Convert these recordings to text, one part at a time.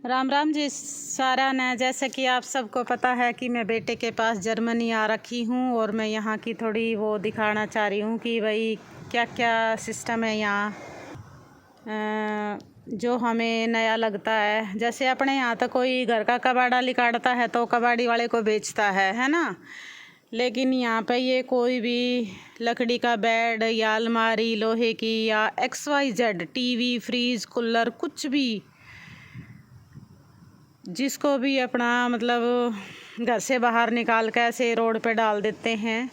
राम राम जी सारा ने। जैसे कि आप सबको पता है कि मैं बेटे के पास जर्मनी आ रखी हूँ और मैं यहाँ की थोड़ी वो दिखाना चाह रही हूँ कि भाई क्या क्या सिस्टम है यहाँ जो हमें नया लगता है। जैसे अपने यहाँ तो कोई घर का कबाड़ा निकालता है तो कबाड़ी वाले को बेचता है ना। लेकिन यहाँ पे ये कोई भी लकड़ी का बेड या अलमारी लोहे की या XYZ टीवी फ्रीज कूलर कुछ भी जिसको भी अपना मतलब घर से बाहर निकाल के ऐसे रोड पे डाल देते हैं।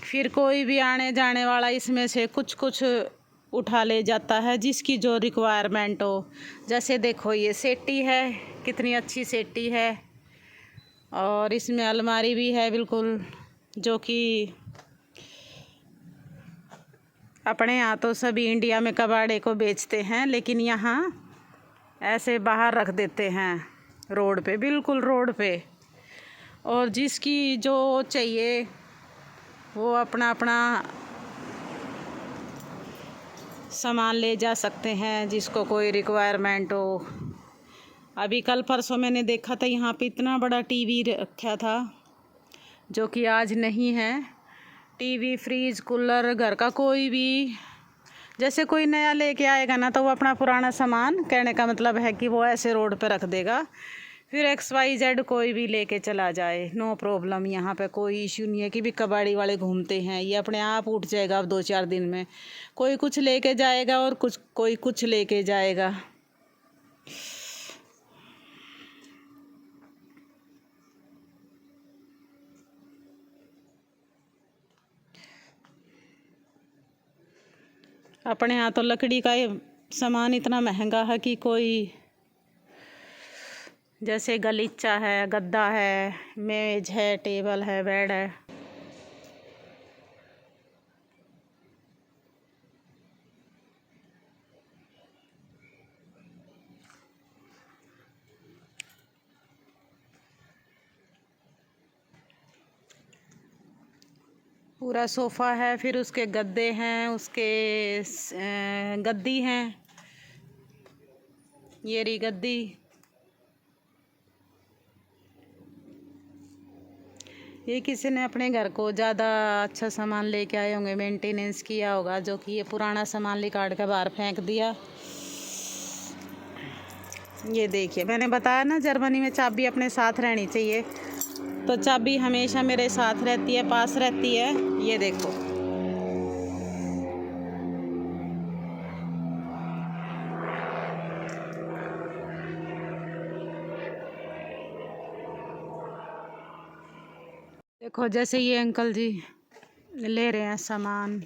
फिर कोई भी आने जाने वाला इसमें से कुछ कुछ उठा ले जाता है जिसकी जो रिक्वायरमेंट हो। जैसे देखो ये सेटी है, कितनी अच्छी सेटी है और इसमें अलमारी भी है बिल्कुल, जो कि अपने यहाँ तो सभी इंडिया में कबाड़े को बेचते हैं, लेकिन यहाँ ऐसे बाहर रख देते हैं रोड पे, बिल्कुल रोड पे। और जिसकी जो चाहिए वो अपना अपना सामान ले जा सकते हैं जिसको कोई रिक्वायरमेंट हो। अभी कल परसों मैंने देखा था यहाँ पे इतना बड़ा टीवी रखा था जो कि आज नहीं है। टीवी फ्रीज कूलर घर का कोई भी, जैसे कोई नया लेके आएगा ना तो वो अपना पुराना सामान, कहने का मतलब है कि वो ऐसे रोड पे रख देगा, फिर XYZ कोई भी लेके चला जाए, नो प्रॉब्लम। यहाँ पे कोई इश्यू नहीं है कि भी कबाड़ी वाले घूमते हैं। ये अपने आप उठ जाएगा अब 2-4 दिन में। कोई कुछ लेके जाएगा और कोई कुछ लेके जाएगा। अपने यहाँ तो लकड़ी का ये सामान इतना महंगा है कि कोई, जैसे गलीचा है, गद्दा है, मेज है, टेबल है, बेड है। पूरा सोफ़ा है, फिर उसके गद्दे हैं, उसके गद्दी हैं, ये रही गद्दी। ये किसी ने अपने घर को ज़्यादा अच्छा सामान लेके आए होंगे, मेंटेनेंस किया होगा, जो कि ये पुराना सामान निकाल के बाहर फेंक दिया। ये देखिए, मैंने बताया ना जर्मनी में चाबी अपने साथ रहनी चाहिए, तो चाबी हमेशा मेरे साथ रहती है, पास रहती है। ये देखो, देखो जैसे ये अंकल जी ले रहे हैं सामान,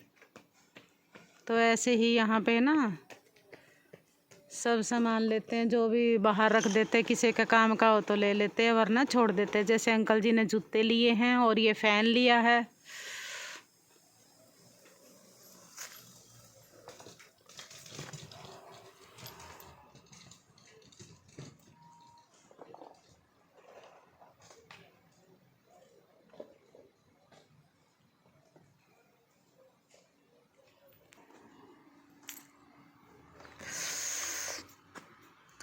तो ऐसे ही यहाँ पे ना सब सामान लेते हैं, जो भी बाहर रख देते हैं, किसी का काम का हो तो ले लेते हैं वरना छोड़ देते हैं। जैसे अंकल जी ने जूते लिए हैं और ये फ़ैन लिया है।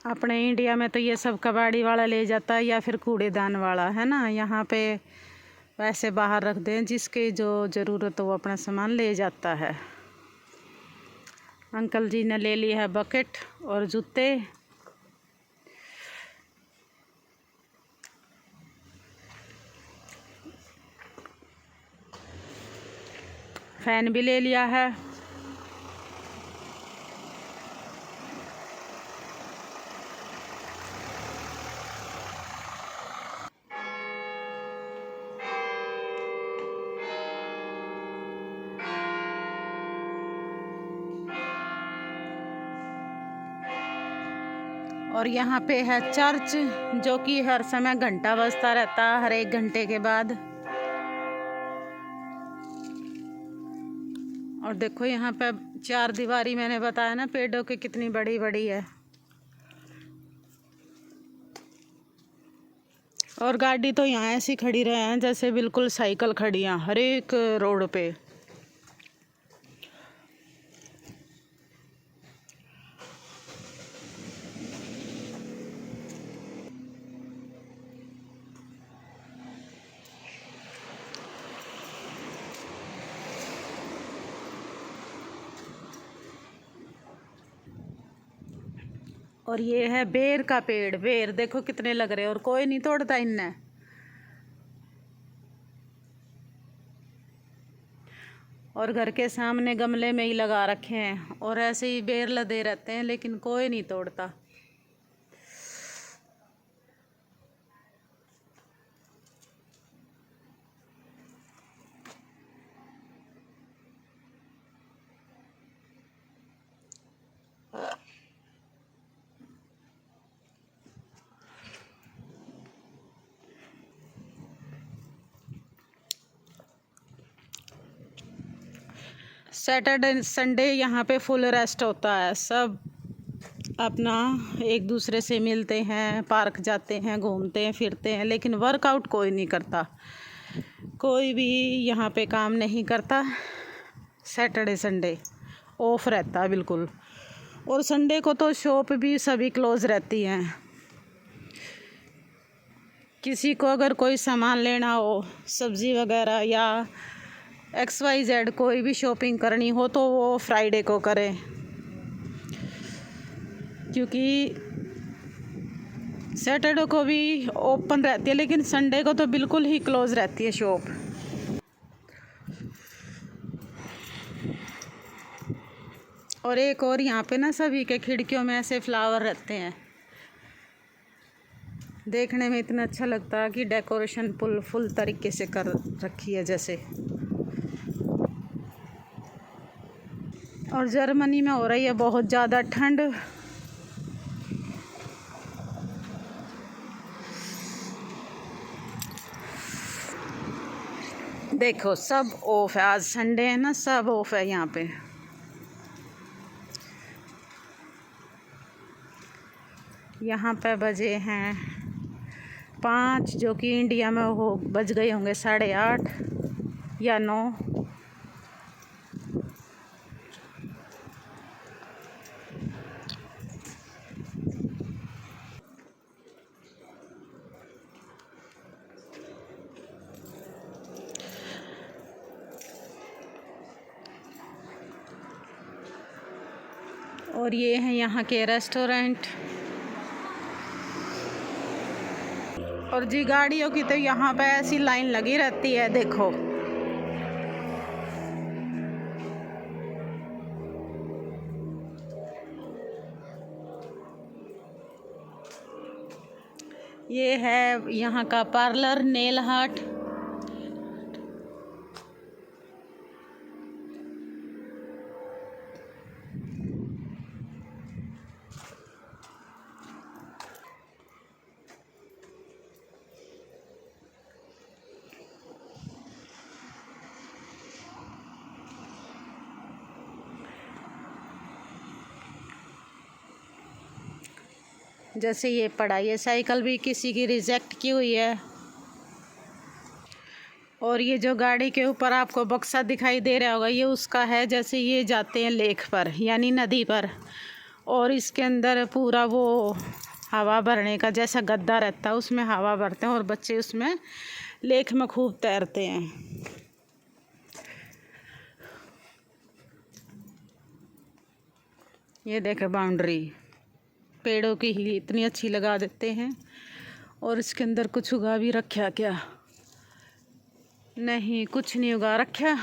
अपने इंडिया में तो ये सब कबाड़ी वाला ले जाता है या फिर कूड़ेदान वाला, है ना। यहाँ पे वैसे बाहर रख दें, जिसकी जो ज़रूरत हो वो अपना सामान ले जाता है। अंकल जी ने ले लिया है बकेट और जूते। फैन भी ले लिया है। और यहाँ पे है चर्च, जो कि हर समय घंटा बजता रहता है, हर 1 घंटे के बाद। और देखो यहाँ पे 4 दीवारी, मैंने बताया ना पेड़ों की कितनी बड़ी बड़ी है। और गाड़ी तो यहाँ ऐसी खड़ी रहे हैं जैसे बिल्कुल साइकिल खड़ी है हर एक रोड पे। और ये है बेर का पेड़। बेर देखो कितने लग रहे हैं और कोई नहीं तोड़ता इनने। और घर के सामने गमले में ही लगा रखे हैं और ऐसे ही बेर लदे रहते हैं, लेकिन कोई नहीं तोड़ता। सैटरडे संडे यहाँ पे फुल रेस्ट होता है। सब अपना एक दूसरे से मिलते हैं, पार्क जाते हैं, घूमते हैं, फिरते हैं, लेकिन वर्कआउट कोई नहीं करता। कोई भी यहाँ पे काम नहीं करता। सैटरडे संडे ऑफ रहता है बिल्कुल। और संडे को तो शॉप भी सभी क्लोज रहती हैं। किसी को अगर कोई सामान लेना हो, सब्ज़ी वगैरह या XYZ कोई भी शॉपिंग करनी हो, तो वो फ्राइडे को करें, क्योंकि सैटरडे को भी ओपन रहती है, लेकिन संडे को तो बिल्कुल ही क्लोज रहती है शॉप। और एक और यहाँ पे ना सभी के खिड़कियों में ऐसे फ्लावर रहते हैं, देखने में इतना अच्छा लगता है कि डेकोरेशन फुल तरीके से कर रखी है जैसे। और जर्मनी में हो रही है बहुत ज़्यादा ठंड। देखो सब ऑफ है, आज संडे है ना, सब ऑफ है यहाँ पे। यहाँ पे बजे हैं 5, जो कि इंडिया में हो बज गए होंगे 8:30 या 9। और ये हैं यहाँ के रेस्टोरेंट। और जी गाड़ियों की तो यहाँ पे ऐसी लाइन लगी रहती है, देखो। ये है यहाँ का पार्लर, नेल आर्ट। जैसे ये पड़ा, ये साइकिल भी किसी की रिजेक्ट की हुई है। और ये जो गाड़ी के ऊपर आपको बक्सा दिखाई दे रहा होगा, ये उसका है। जैसे ये जाते हैं लेक पर यानी नदी पर, और इसके अंदर पूरा वो हवा भरने का जैसा गद्दा रहता है, उसमें हवा भरते हैं और बच्चे उसमें लेक में खूब तैरते हैं। ये देखे बाउंड्री पेड़ों की ही इतनी अच्छी लगा देते हैं। और इसके अंदर कुछ उगा भी रखा क्या? नहीं, कुछ नहीं उगा रखा।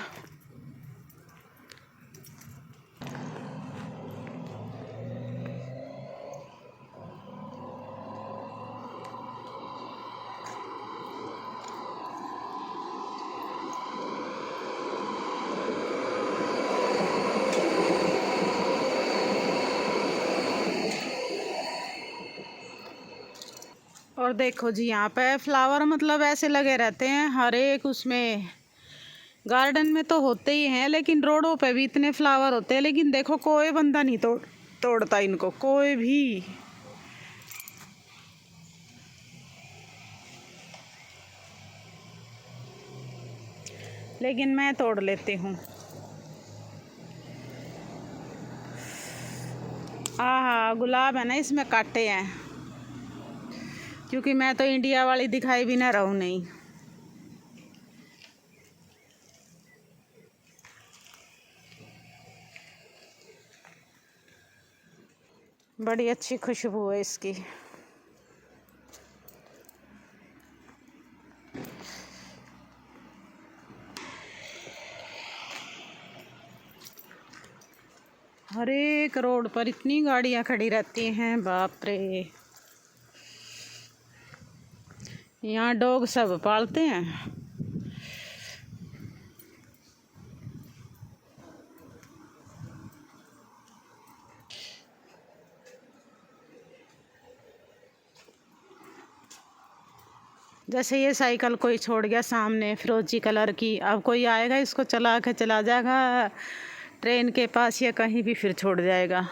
और देखो जी यहाँ पे फ्लावर मतलब ऐसे लगे रहते हैं हर एक उसमें। गार्डन में तो होते ही हैं, लेकिन रोडों पे भी इतने फ्लावर होते हैं, लेकिन देखो कोई बंदा नहीं तोड़ता इनको, कोई भी। लेकिन मैं तोड़ लेती हूँ। आहा, गुलाब है ना, इसमें कांटे हैं, क्योंकि मैं तो इंडिया वाली दिखाई भी ना रहूँ नहीं। बड़ी अच्छी खुशबू है इसकी। हर एक रोड पर इतनी गाड़ियां खड़ी रहती हैं, बाप रे। यहाँ डॉग सब पालते हैं। जैसे ये साइकिल कोई छोड़ गया सामने फिरोजी कलर की, अब कोई आएगा इसको चला के चला जाएगा ट्रेन के पास या कहीं भी, फिर छोड़ जाएगा।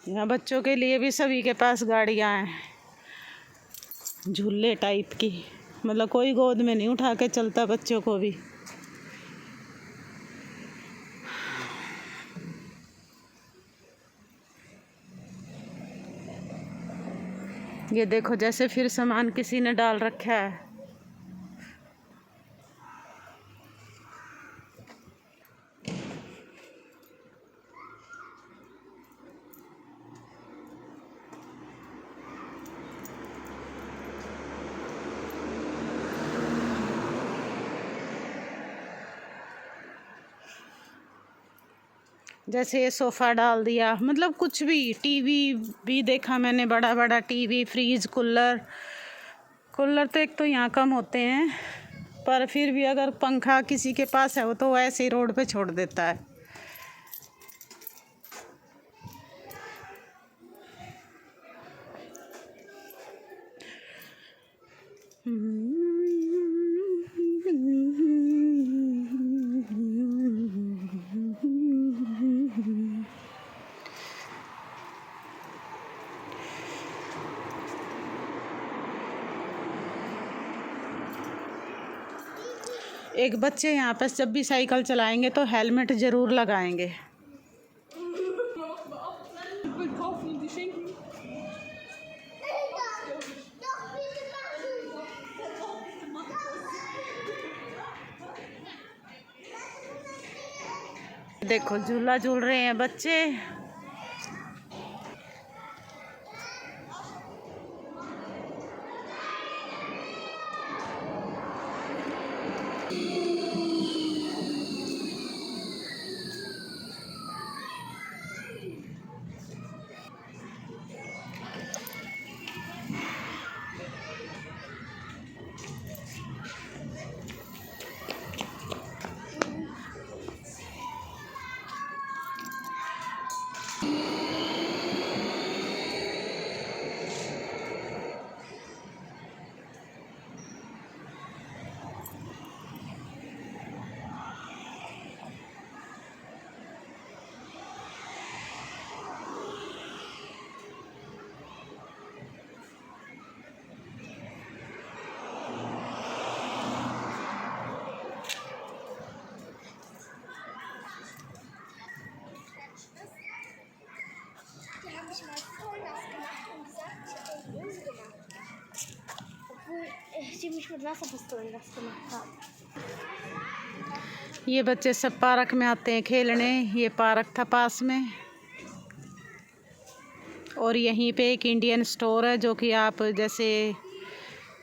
यहाँ बच्चों के लिए भी सभी के पास गाड़ियाँ हैं, झूले टाइप की, मतलब कोई गोद में नहीं उठा के चलता बच्चों को भी। ये देखो जैसे फिर सामान किसी ने डाल रखा है। जैसे ये सोफ़ा डाल दिया, मतलब कुछ भी, टीवी भी देखा मैंने, बड़ा बड़ा टीवी, फ्रीज, कूलर। कूलर तो एक तो यहाँ कम होते हैं, पर फिर भी अगर पंखा किसी के पास है वो तो ऐसे ही रोड पे छोड़ देता है। एक बच्चे यहाँ पर जब भी साइकिल चलाएंगे तो हेलमेट ज़रूर लगाएंगे। देखो झूला झूल रहे हैं बच्चे। Ich mal voll nass gemacht und gesagt, ich habe den böse gemacht. Obwohl sie mich mit Wasserpistolen nass gemacht haben. ये बच्चे सब पार्क में आते हैं खेलने। ये पार्क था पास में, और यहीं पे एक इंडियन स्टोर है, जो कि आप जैसे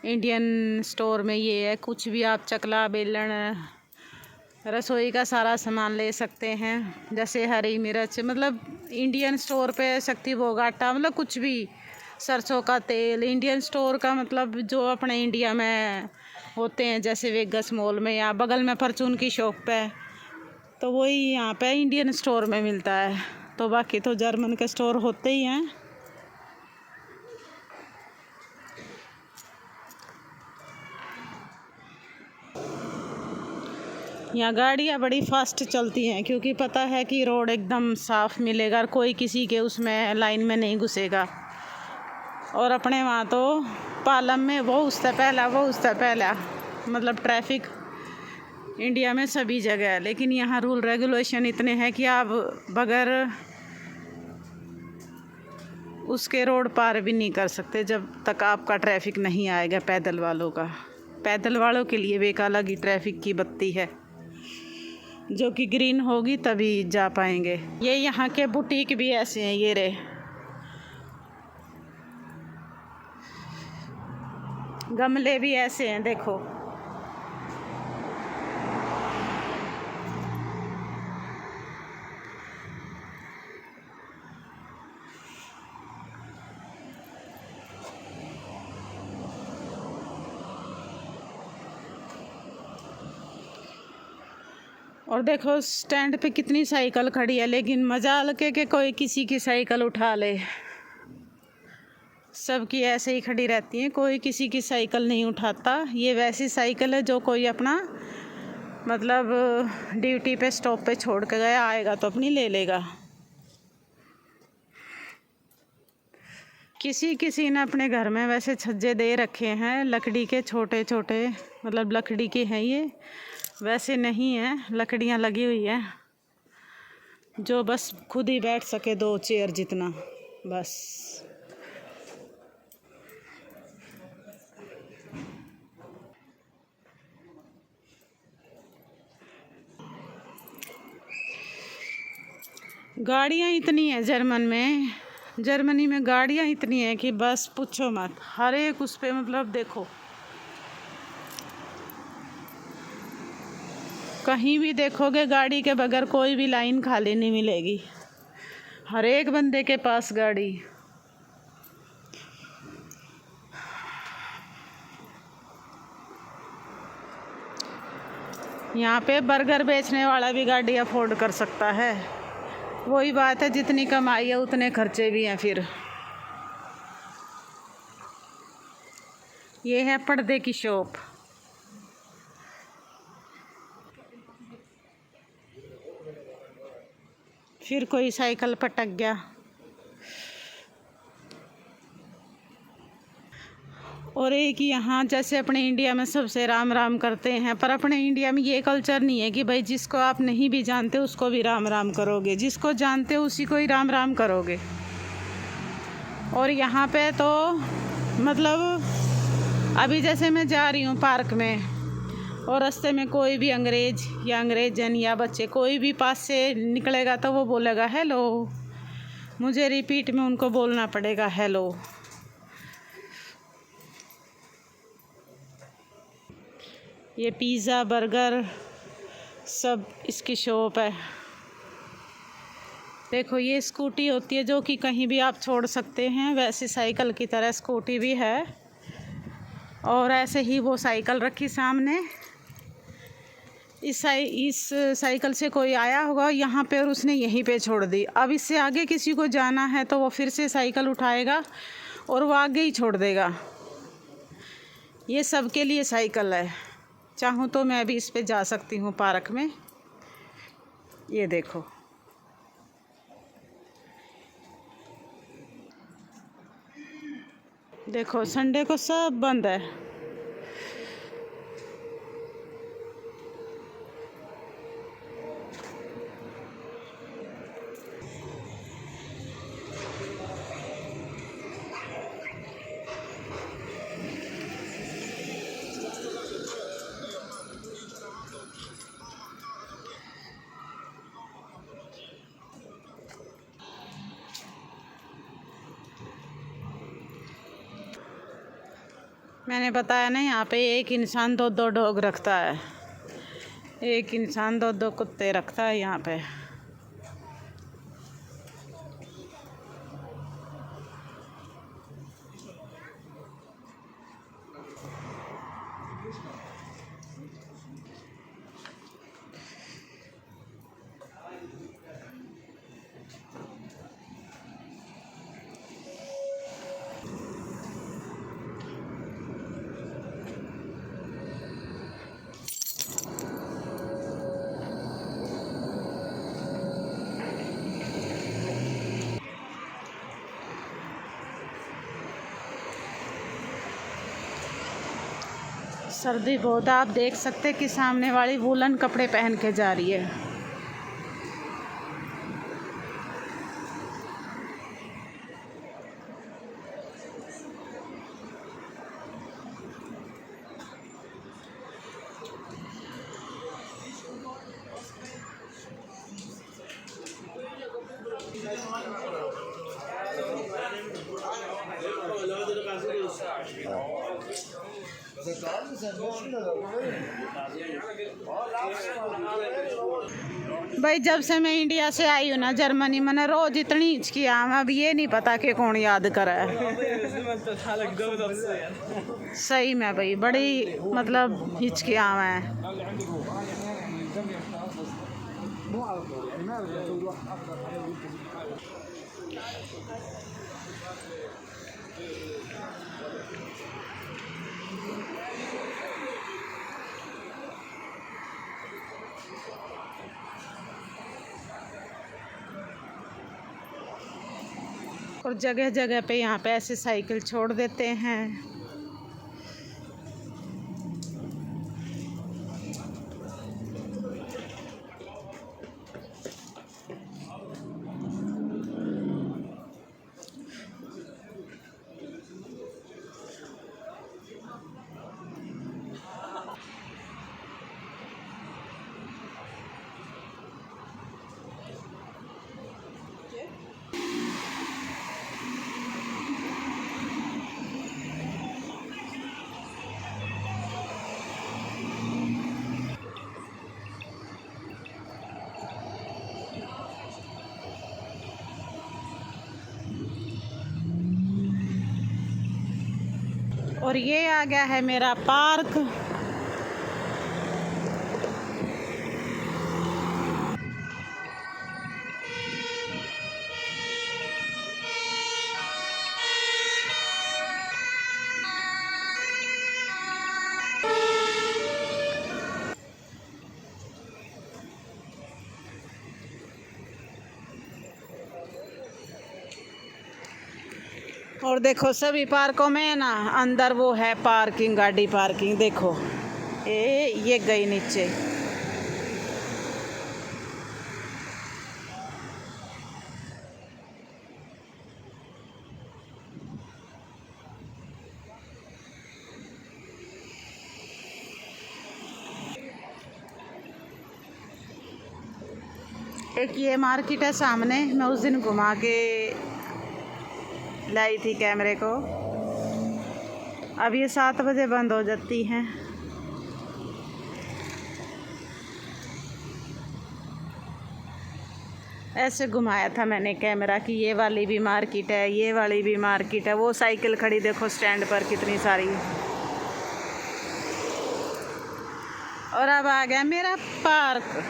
इंडियन स्टोर में ये है, कुछ भी आप चकला, बेलन, रसोई का सारा सामान ले सकते हैं। जैसे हरी मिर्च, मतलब इंडियन स्टोर पे शक्ति भोग आटा, मतलब कुछ भी, सरसों का तेल। इंडियन स्टोर का मतलब जो अपने इंडिया में होते हैं, जैसे वेगस मॉल में या बगल में परचून की शॉप पे, तो वही यहाँ पे इंडियन स्टोर में मिलता है। तो बाकी तो जर्मन के स्टोर होते ही हैं। यहाँ गाड़ियाँ बड़ी फास्ट चलती हैं, क्योंकि पता है कि रोड एकदम साफ़ मिलेगा और कोई किसी के उसमें लाइन में नहीं घुसेगा। और अपने वहाँ तो पालम में वो उससे पहला मतलब ट्रैफिक इंडिया में सभी जगह है, लेकिन यहाँ रूल रेगुलेशन इतने हैं कि आप बगैर उसके रोड पार भी नहीं कर सकते जब तक आपका ट्रैफिक नहीं आएगा पैदल वालों का। पैदल वालों के लिए भी एक अलग ही ट्रैफिक की बत्ती है, जो कि ग्रीन होगी तभी जा पाएंगे। ये यहाँ के बुटीक भी ऐसे हैं, ये रहे गमले भी ऐसे हैं, देखो। और देखो स्टैंड पे कितनी साइकिल खड़ी है, लेकिन मजाल के कोई किसी की साइकिल उठा ले। सबकी ऐसे ही खड़ी रहती हैं, कोई किसी की साइकिल नहीं उठाता। ये वैसी साइकिल है जो कोई अपना मतलब ड्यूटी पे स्टॉप पे छोड़ के गया, आएगा तो अपनी ले लेगा। किसी ने अपने घर में वैसे छज्जे दे रखे हैं लकड़ी के, छोटे छोटे, मतलब लकड़ी के हैं ये, वैसे नहीं है, लकड़ियाँ लगी हुई है जो बस खुद ही बैठ सके 2 चेयर जितना, बस। गाड़ियाँ इतनी हैं जर्मनी में गाड़ियाँ इतनी हैं कि बस पूछो मत। हर एक उस पे मतलब देखो, कहीं भी देखोगे गाड़ी के बगैर कोई भी लाइन खाली नहीं मिलेगी, हर एक बंदे के पास गाड़ी। यहाँ पे बर्गर बेचने वाला भी गाड़ी अफोर्ड कर सकता है। वही बात है, जितनी कमाई है उतने खर्चे भी हैं फिर। ये है पर्दे की शॉप। फिर कोई साइकिल पटक गया। और एक यहाँ जैसे अपने इंडिया में सबसे राम राम करते हैं, पर अपने इंडिया में ये कल्चर नहीं है कि भाई जिसको आप नहीं भी जानते उसको भी राम राम करोगे, जिसको जानते हो उसी को ही राम राम करोगे। और यहाँ पे तो मतलब अभी जैसे मैं जा रही हूँ पार्क में और रास्ते में कोई भी अंग्रेज या अंग्रेजन या बच्चे कोई भी पास से निकलेगा तो वो बोलेगा हेलो, मुझे रिपीट में उनको बोलना पड़ेगा हेलो। ये पिज़्ज़ा बर्गर सब इसकी शॉप है। देखो ये स्कूटी होती है जो कि कहीं भी आप छोड़ सकते हैं, वैसे साइकिल की तरह स्कूटी भी है। और ऐसे ही वो साइकिल रखी सामने, इस साइकिल से कोई आया होगा यहाँ पे और उसने यहीं पे छोड़ दी। अब इससे आगे किसी को जाना है तो वो फिर से साइकिल उठाएगा और वो आगे ही छोड़ देगा। ये सबके लिए साइकिल है। चाहूँ तो मैं भी इस पे जा सकती हूँ पार्क में। ये देखो देखो संडे को सब बंद है। मैंने बताया ना, यहाँ पे एक इंसान 2 डॉग रखता है, एक इंसान 2 कुत्ते रखता है यहाँ पे। सर्दी बहुत है, आप देख सकते कि सामने वाली वूलन कपड़े पहन के जा रही है। भाई जब से मैं इंडिया से आई हूँ ना जर्मनी, मैंने रोज इतनी हिचकियाँ, अब ये नहीं पता कि कौन याद करा है। सही में भाई बड़ी मतलब हिचकियाँ हैं। और जगह जगह पे यहाँ पे ऐसे साइकिल छोड़ देते हैं। और ये आ गया है मेरा पार्क। और देखो सभी पार्कों में ना अंदर वो है पार्किंग, गाड़ी पार्किंग। देखो ये गई नीचे। एक ये मार्केट है सामने, मैं उस दिन घुमा के लाई थी कैमरे को। अब ये 7 बजे बंद हो जाती हैं। ऐसे घुमाया था मैंने कैमरा कि ये वाली भी मार्केट है, ये वाली भी मार्केट है। वो साइकिल खड़ी देखो स्टैंड पर कितनी सारी। और अब आ गया मेरा पार्क।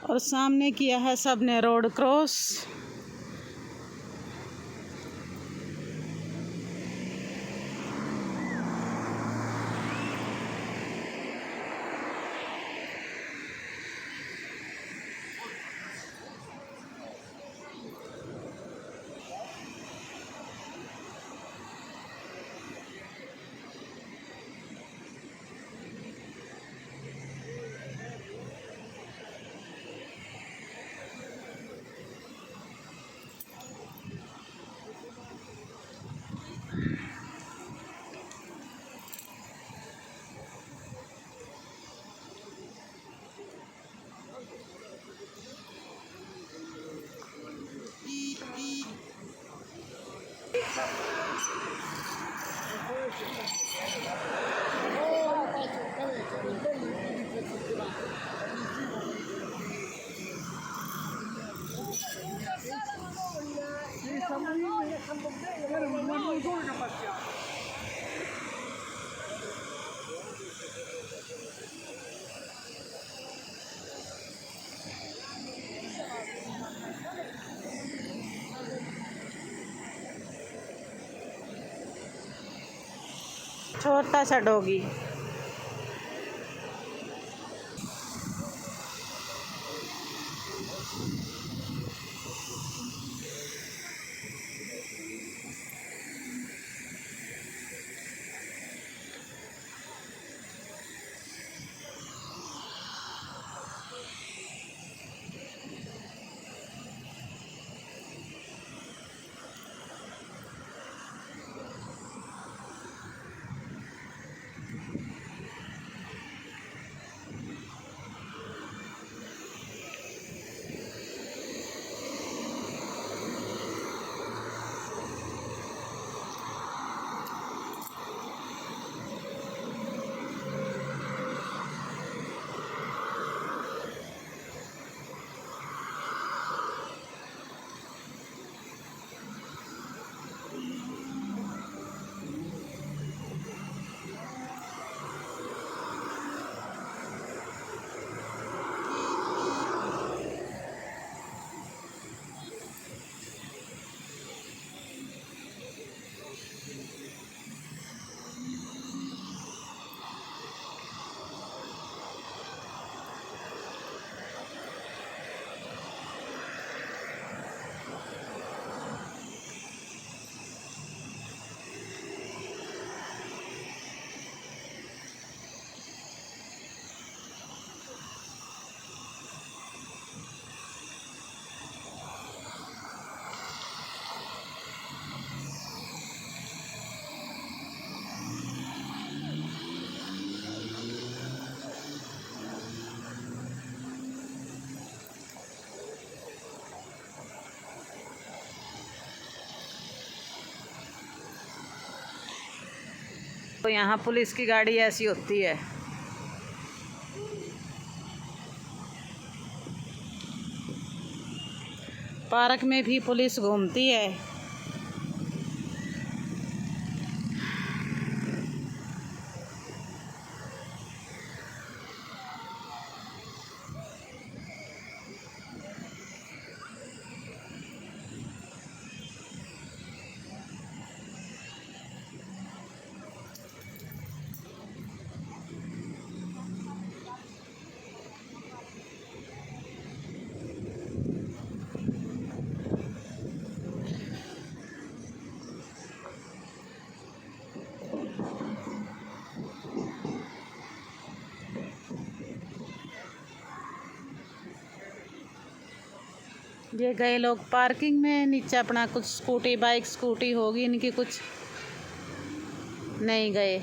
और सामने किया है सबने रोड क्रॉस। छोटा सा डॉगी। यहाँ पुलिस की गाड़ी ऐसी होती है। पार्क में भी पुलिस घूमती है। ये गए लोग पार्किंग में, नीचे अपना कुछ स्कूटी बाइक स्कूटी होगी इनकी, कुछ नहीं गए।